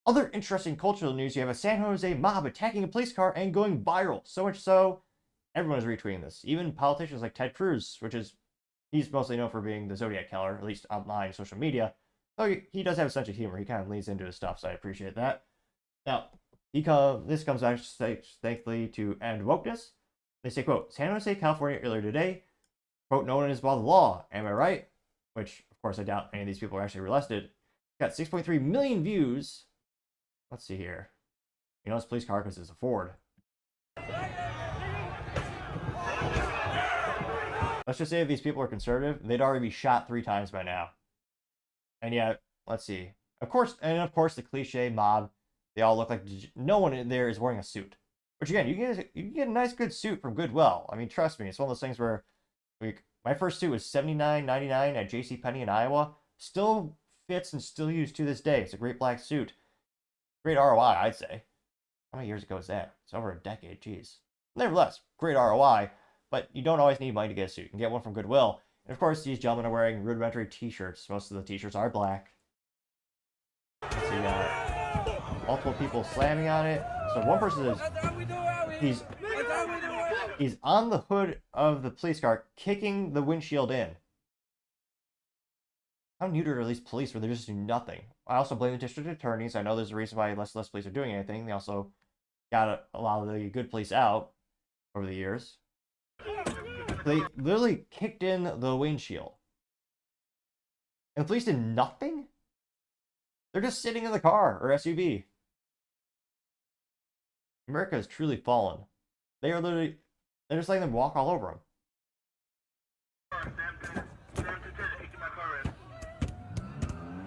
Other interesting cultural news, you have a San Jose mob attacking a police car and going viral. So much so, everyone is retweeting this. Even politicians like Ted Cruz, he's mostly known for being the Zodiac Killer, at least online social media. Though he does have a sense of humor. He kind of leans into his stuff, so I appreciate that. Now, this comes out thankfully to end wokeness. They say, quote, San Jose, California earlier today, quote, no one is above the law. Am I right? Which, of course, I doubt any of these people are actually arrested. Got 6.3 million views. Let's see here. You know, it's police car because it's a Ford. Let's just say if these people are conservative, they'd already be shot 3 times by now. And yet, let's see. Of course, the cliche mob, they all look like no one in there is wearing a suit. Which again, you can get a nice good suit from Goodwill. I mean, trust me, it's one of those things where my first suit was $79.99 at JCPenney in Iowa. Still fits and still used to this day. It's a great black suit. Great ROI, I'd say. How many years ago is that? It's over a decade, geez. Nevertheless, great ROI, but you don't always need money to get a suit. You can get one from Goodwill. And of course, these gentlemen are wearing rudimentary t-shirts. Most of the t-shirts are black. So you got multiple people slamming on it. So one person is he's on the hood of the police car, kicking the windshield in. How neutered are these police where they just do nothing? I also blame the district attorneys. I know there's a reason why less police are doing anything. They also got a lot of the good police out over the years. They literally kicked in the windshield. And the police did nothing? They're just sitting in the car or SUV. America has truly fallen. They're just letting them walk all over them.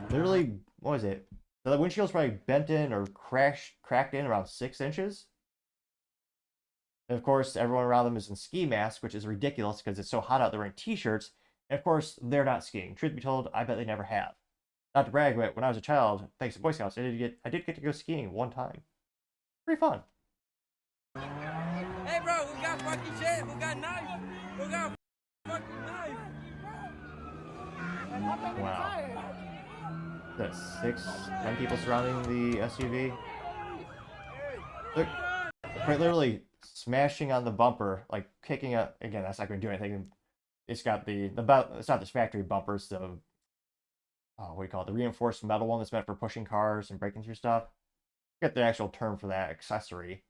Literally, what was it? The windshield's probably bent in or cracked in around 6 inches. And of course, everyone around them is in ski masks, which is ridiculous because it's so hot out. They're wearing t-shirts. And of course, they're not skiing. Truth be told, I bet they never have. Not to brag, but when I was a child, thanks to Boy Scouts, I did get to go skiing one time. Pretty fun. Hey, bro, we got fucking shit. We got knives. We got fucking knives. Wow. That's 10 people surrounding the SUV. They're quite literally smashing on the bumper, like kicking up. Again, that's not going to do anything. It's got it's not this factory bumper. It's the what do you call it? The reinforced metal one that's meant for pushing cars and breaking through stuff. Get the actual term for that accessory.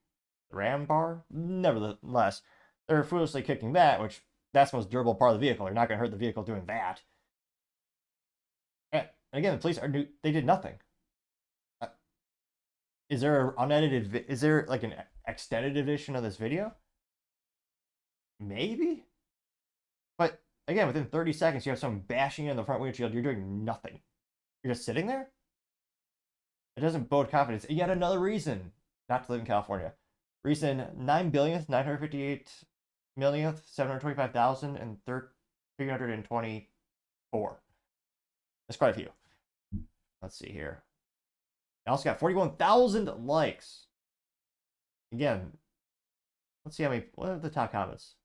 The ram bar. Nevertheless, they're foolishly kicking that, which that's the most durable part of the vehicle. You're not going to hurt the vehicle doing that. And again, the police they did nothing. Is there unedited? Is there like an extended edition of this video? Maybe. But again, within 30 seconds, you have someone bashing in the front windshield. You're doing nothing. You're just sitting there. It doesn't bode confidence. Yet another reason not to live in California. Reason 9,958,725,324. That's quite a few. Let's see here. I also got 41,000 likes. Again, let's see what are the top comments.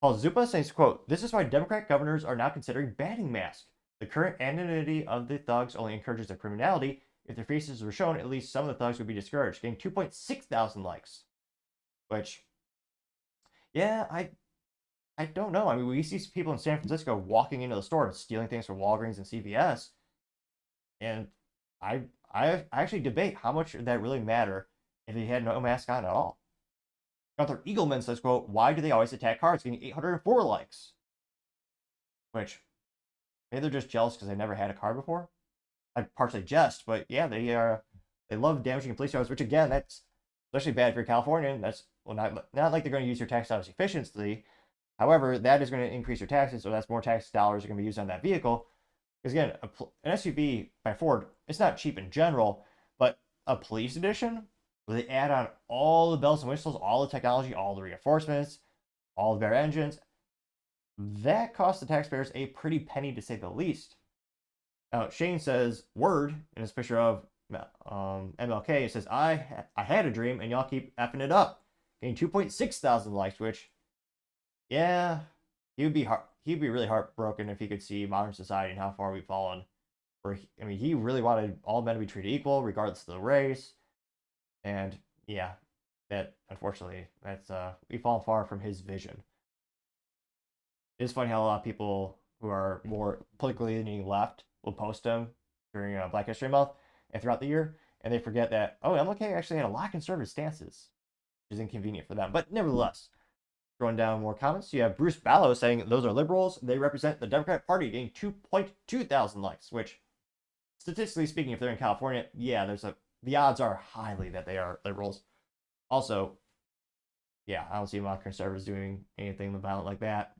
Paul Zupa says, quote, this is why Democrat governors are now considering banning masks. The current anonymity of the thugs only encourages their criminality. If their faces were shown, at least some of the thugs would be discouraged, getting 2.6 thousand likes. Which, yeah, I don't know. I mean, we see people in San Francisco walking into the store and stealing things from Walgreens and CVS. And I actually debate how much would that really matter if they had no mask on at all. Gunther Eagleman says, quote, why do they always attack cars? Getting 804 likes. Which, maybe they're just jealous because they never had a car before. I partially jest, but yeah, they love damaging police cars, which again, that's especially bad if you're Californian. That's not like they're going to use your tax dollars efficiently. However, that is going to increase your taxes, so that's more tax dollars are going to be used on that vehicle. Because again, an SUV by Ford, it's not cheap in general, but a police edition, where they add on all the bells and whistles, all the technology, all the reinforcements, all the better engines, that costs the taxpayers a pretty penny to say the least. Now, Shane says, word, in his picture of MLK, it says, I had a dream, and y'all keep effing it up. Getting 2.6 thousand likes, which, yeah, he'd be really heartbroken if he could see modern society and how far we've fallen. where he really wanted all men to be treated equal, regardless of the race. And yeah, that unfortunately, that's we've fallen far from his vision. It's funny how a lot of people who are more politically leaning left will post him during Black History Month and throughout the year, and they forget that, oh, MLK actually had a lot of conservative stances, which is inconvenient for them. But nevertheless, throwing down more comments, you have Bruce Ballow saying those are liberals. They represent the Democratic Party, getting 2.2 thousand likes, which, statistically speaking, if they're in California, yeah, the odds are highly that they are liberals. Also, yeah, I don't see a lot of conservatives doing anything violent like that.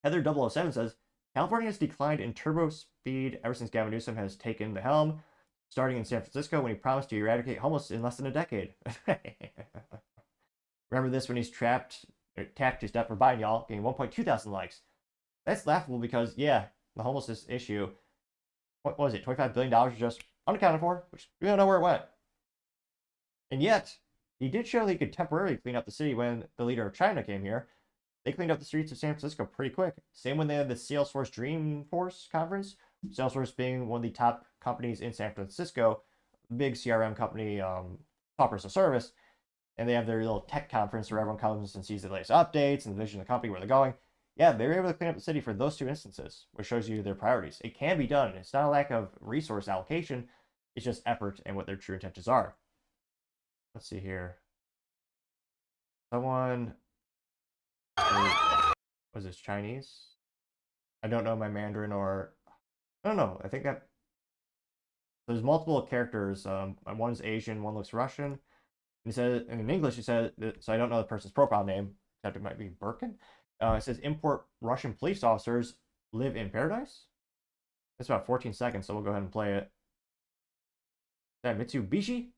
Heather 007 says, California has declined in turbo speed ever since Gavin Newsom has taken the helm, starting in San Francisco when he promised to eradicate homeless in less than a decade. Remember this when he's tapped his debt for Biden, y'all, getting 1.2 thousand likes. That's laughable because, yeah, the homelessness issue, what was it, $25 billion just unaccounted for, which we don't know where it went. And yet, he did show that he could temporarily clean up the city when the leader of China came here. They cleaned up the streets of San Francisco pretty quick. Same when they had the Salesforce Dreamforce conference. Salesforce being one of the top companies in San Francisco, big CRM company, software as a service. And they have their little tech conference where everyone comes and sees the latest updates and the vision of the company, where they're going. Yeah, they were able to clean up the city for those two instances, which shows you their priorities. It can be done. It's not a lack of resource allocation. It's just effort and what their true intentions are. Let's see here. Someone... was this Chinese? I don't know my Mandarin, or... I don't know. I think that... There's multiple characters. One is Asian, one looks Russian. He said, in English, he said, so I don't know the person's profile name, except it might be Birkin. It says, import Russian police officers live in paradise. It's about 14 seconds, so we'll go ahead and play it. Is that Mitsubishi? I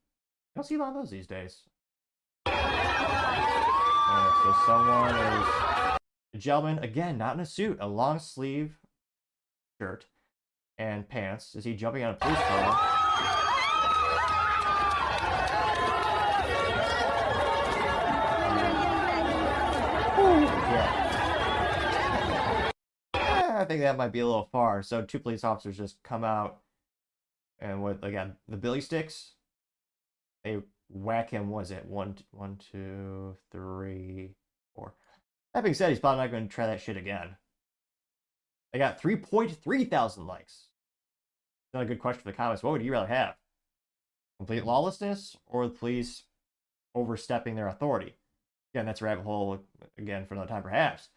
don't see a lot of those these days. So someone is a gentleman, again, not in a suit, a long sleeve shirt and pants. Is he jumping on a police car? I think that might be a little far. So two police officers just come out and with, again, the billy sticks, they whack him. Was it 1, 2, 3, 4? That being said, he's probably not going to try that shit again. They got 3.3 thousand likes. Another good question for the comments. What would you rather have? Complete lawlessness or the police overstepping their authority? Again, that's a rabbit hole, again, for another time perhaps.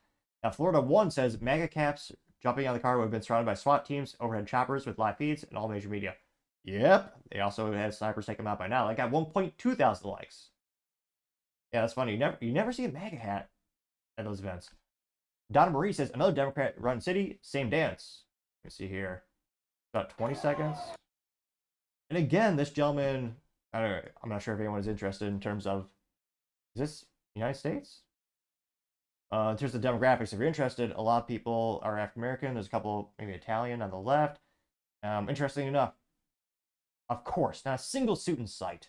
Now, Florida 1 says MAGA caps jumping on the car would have been surrounded by SWAT teams, overhead choppers with live feeds, and all major media. Yep, they also had snipers take them out by now. They got 1.2 thousand likes. Yeah, that's funny. You never see a MAGA hat at those events. Donna Marie says, another Democrat-run city, same dance. Let's see here. About 20 seconds. And again, this gentleman, I'm not sure if anyone is interested in terms of, is this United States? In terms of demographics, if you're interested, a lot of people are African American. There's a couple, maybe Italian on the left. Interesting enough, of course, not a single suit in sight.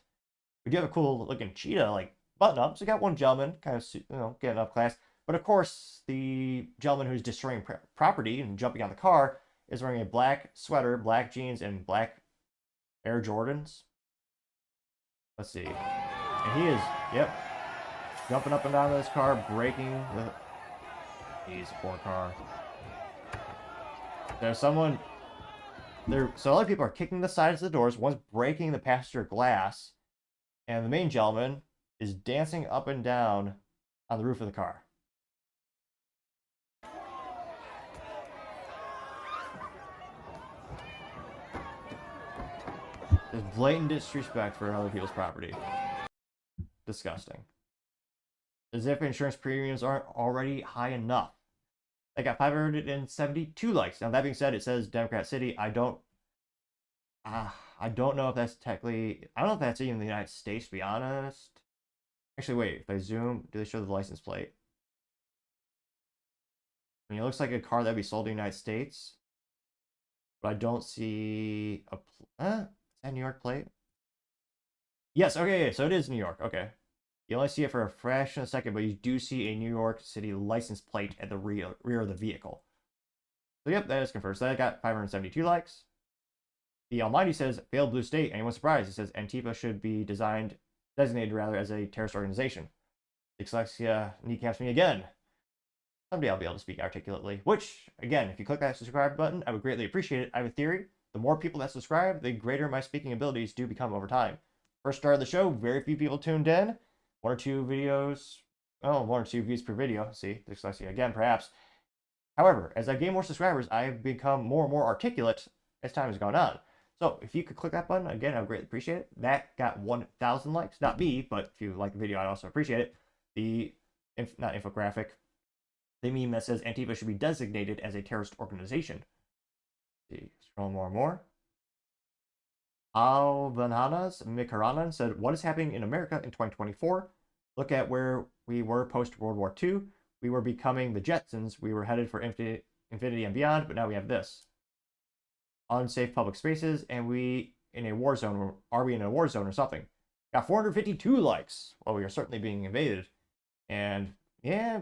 We do have a cool looking cheetah, like button up. So we got one gentleman, kind of, getting up class. But of course, the gentleman who's destroying property and jumping on the car is wearing a black sweater, black jeans, and black Air Jordans. Let's see. And he is, yep, jumping up and down this car, breaking the... Jeez, poor car. There's someone... So other people are kicking the sides of the doors, one's breaking the passenger glass, and the main gentleman is dancing up and down on the roof of the car. There's blatant disrespect for other people's property. Disgusting. As if insurance premiums aren't already high enough. They got 572 likes. Now, that being said, it says Democrat City. I don't know if that's technically... I don't know if that's even the United States, to be honest. Actually, wait. If I zoom, do they show the license plate? I mean, it looks like a car that would be sold in the United States. But I don't see a... is that New York plate? Yes, okay, so it is New York. Okay. You only see it for a fraction of a second, but you do see a New York City license plate at the rear of the vehicle. So, yep, that is confirmed. So that got 572 likes. The Almighty says, failed blue state. Anyone surprised? He says, Antifa should be designated rather as a terrorist organization. Dyslexia kneecaps me again. Someday I'll be able to speak articulately. Which, again, if you click that subscribe button, I would greatly appreciate it. I have a theory. The more people that subscribe, the greater my speaking abilities do become over time. First start of the show, very few people tuned in. 1 or 2 videos. Oh, 1 or 2 views per video. See, dyslexia again, perhaps. However, as I gain more subscribers, I have become more and more articulate as time has gone on. So if you could click that button, again, I would greatly appreciate it. That got 1,000 likes. Not me, but if you like the video, I'd also appreciate it. The, not infographic, the meme that says Antifa should be designated as a terrorist organization. Let's see, scroll more and more. Alvananas Mikaranan said, what is happening in America in 2024? Look at where we were post-World War II. We were becoming the Jetsons. We were headed for infinity and beyond, but now we have this. Unsafe public spaces, and we in a war zone, or are we in a war zone or something? Got 452 likes. Well, we are certainly being invaded. And yeah,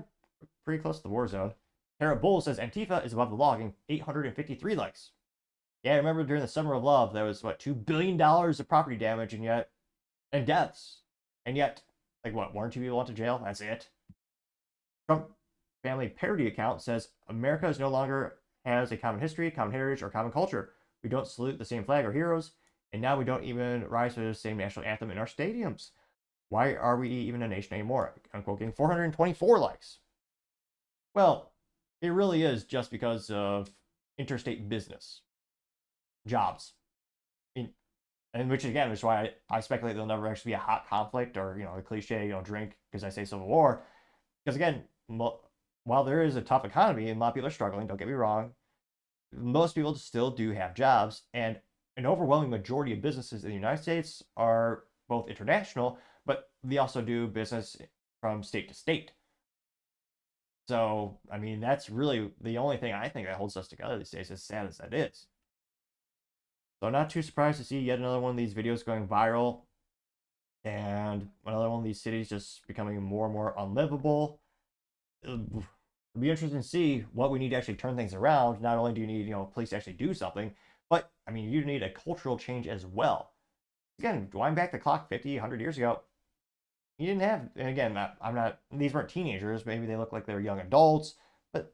pretty close to the war zone. Tara Bull says Antifa is above the law, getting 853 likes. Yeah, I remember during the Summer of Love, there was, what, $2 billion of property damage and deaths. And yet, like, what, 1 or 2 people went to jail? That's it. Trump family parody account says America is no longer has a common history, common heritage, or common culture. We don't salute the same flag or heroes, and now we don't even rise to the same national anthem in our stadiums. Why are we even a nation anymore? Unquote, getting 424 likes. Well, it really is just because of interstate business. Jobs. And which, again, is why I speculate there'll never actually be a hot conflict or, the cliche, drink because I say civil war. Because, again, while there is a tough economy and a lot of people are struggling, don't get me wrong, most people still do have jobs, and an overwhelming majority of businesses in the United States are both international, but they also do business from state to state. So, I mean, that's really the only thing I think that holds us together these days, as sad as that is. So, not too surprised to see yet another one of these videos going viral, and another one of these cities just becoming more and more unlivable. It'll be interesting to see what we need to actually turn things around. Not only do you need, police to actually do something, but, I mean, you need a cultural change as well. Again, going back the clock 50, 100 years ago, you didn't have, and again, these weren't teenagers, maybe they look like they're young adults, but,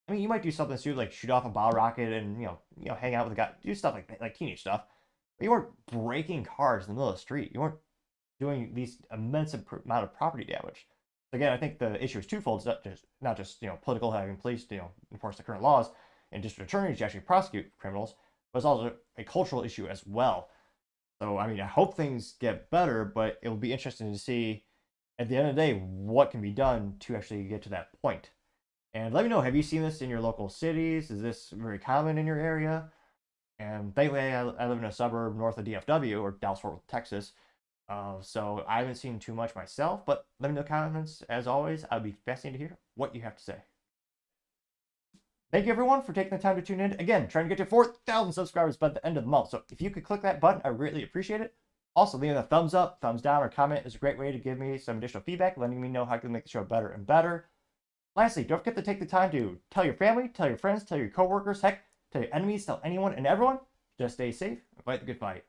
I mean, you might do something stupid like shoot off a bottle rocket and, hang out with a guy, do stuff like teenage stuff, but you weren't breaking cars in the middle of the street. You weren't doing these immense amount of property damage. Again, I think the issue is twofold. It's not just political, having police enforce the current laws and district attorneys to actually prosecute criminals, but it's also a cultural issue as well. So, I mean, I hope things get better, but it will be interesting to see at the end of the day what can be done to actually get to that point. And let me know, have you seen this in your local cities? Is this very common in your area? And thankfully, I live in a suburb north of DFW, or Dallas-Fort Worth, Texas. So I haven't seen too much myself, but let me know in the comments. As always, I'd be fascinated to hear what you have to say. Thank you, everyone, for taking the time to tune in. Again, trying to get to 4,000 subscribers by the end of the month. So if you could click that button, I greatly appreciate it. Also, leaving a thumbs up, thumbs down, or comment is a great way to give me some additional feedback, letting me know how I can make the show better and better. Lastly, don't forget to take the time to tell your family, tell your friends, tell your coworkers, heck, tell your enemies, tell anyone and everyone. Just stay safe and fight the good fight.